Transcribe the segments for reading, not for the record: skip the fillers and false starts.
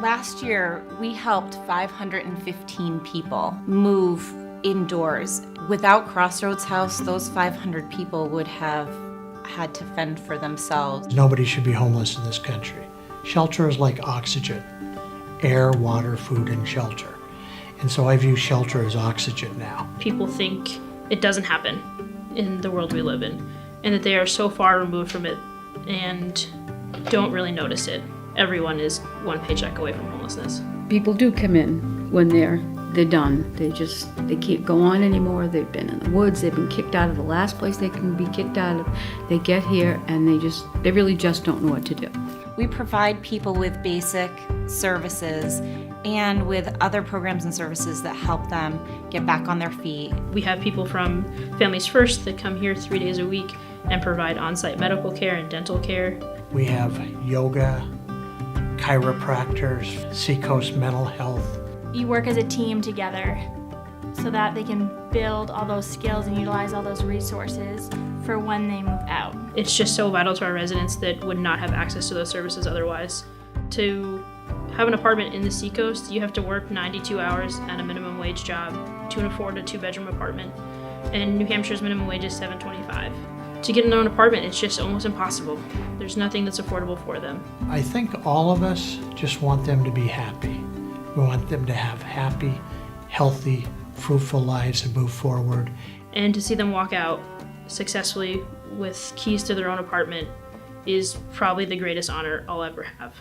Last year, we helped 515 people move indoors. Without Crossroads House, those 500 people would have had to fend for themselves. Nobody should be homeless in this country. Shelter is like oxygen: air, water, food, and shelter. And so I view shelter as oxygen now. People think it doesn't happen in the world we live in, and that they are so far removed from it and don't really notice it. Everyone is one paycheck away from homelessness. People do come in when they're done. They can't go on anymore. They've been in the woods. They've been kicked out of the last place they can be kicked out of. They get here and they really just don't know what to do. We provide people with basic services and with other programs and services that help them get back on their feet. We have people from Families First that come here 3 days a week and provide on-site medical care and dental care. We have yoga, chiropractors, Seacoast Mental Health. You work as a team together so that they can build all those skills and utilize all those resources for when they move out. It's just so vital to our residents that would not have access to those services otherwise. To have an apartment in the Seacoast, you have to work 92 hours at a minimum wage job to afford a 2-bedroom apartment, and New Hampshire's minimum wage is $7.25. To get an own apartment, it's just almost impossible. There's nothing that's affordable for them. I think all of us just want them to be happy. We want them to have happy, healthy, fruitful lives and move forward. And to see them walk out successfully with keys to their own apartment is probably the greatest honor I'll ever have.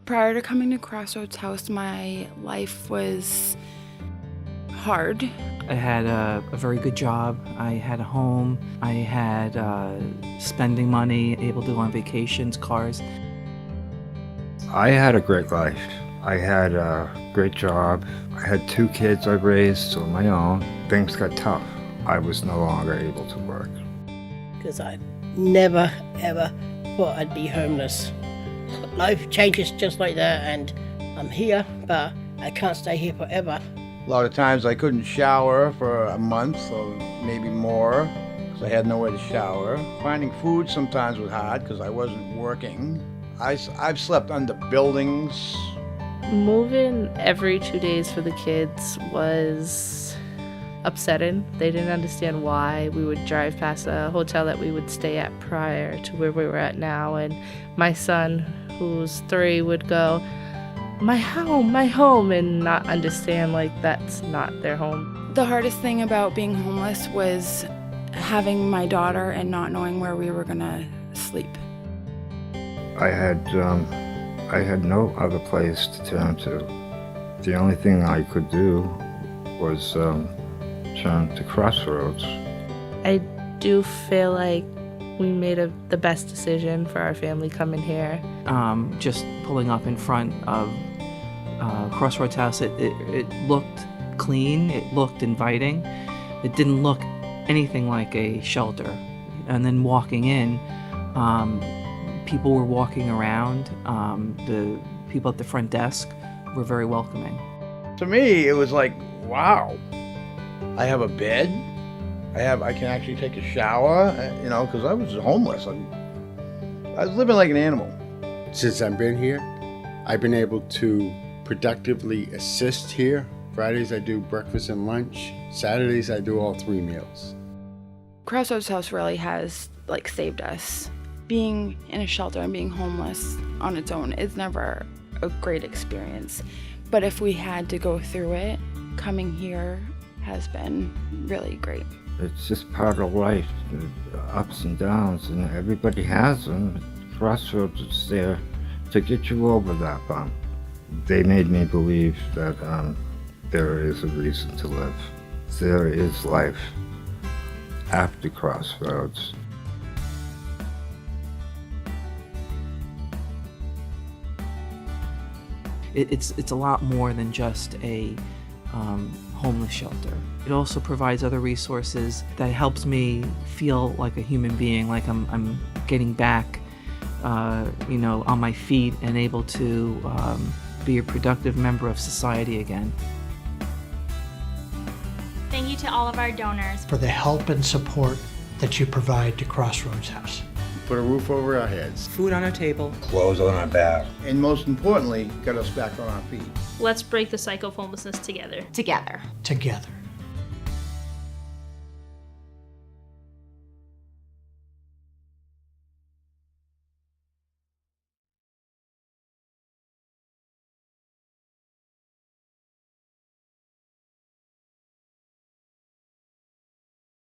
Prior to coming to Crossroads House, my life was hard. I had a very good job. I had a home. I had spending money, able to go on vacations, cars. I had a great life. I had a great job. I had 2 kids I raised on my own. Things got tough. I was no longer able to work. Because I never, ever thought I'd be homeless. Life changes just like that, and I'm here, but I can't stay here forever. A lot of times I couldn't shower for a month or maybe more because I had nowhere to shower. Finding food sometimes was hard because I wasn't working. I've slept under buildings. Moving every 2 days for the kids was upsetting. They didn't understand why. We would drive past a hotel that we would stay at prior to where we were at now, and my son, who's 3, would go, my home, and not understand like that's not their home. The hardest thing about being homeless was having my daughter and not knowing where we were gonna sleep. I had no other place to turn to. The only thing I could do was turn to Crossroads. I do feel like we made the best decision for our family coming here. Just pulling up in front of Crossroads House, it looked clean, it looked inviting. It didn't look anything like a shelter. And then walking in, people were walking around. The people at the front desk were very welcoming. To me, it was like, wow, I have a bed. I can actually take a shower, because I was homeless. I was living like an animal. Since I've been here, I've been able to productively assist here. Fridays I do breakfast and lunch. Saturdays I do all 3 meals. Crossroads House really has saved us. Being in a shelter and being homeless on its own is never a great experience. But if we had to go through it, coming here has been really great. It's just part of life, the ups and downs, and everybody has them. Crossroads is there to get you over that bump. They made me believe that there is a reason to live. There is life after Crossroads. It's a lot more than just a homeless shelter. It also provides other resources that helps me feel like a human being, like I'm getting back, on my feet and able to be a productive member of society again. Thank you to all of our donors for the help and support that you provide to Crossroads House. put a roof over our heads. Food on our table. Clothes on our back. And most importantly, got us back on our feet. Let's break the cycle of homelessness together. Together. Together.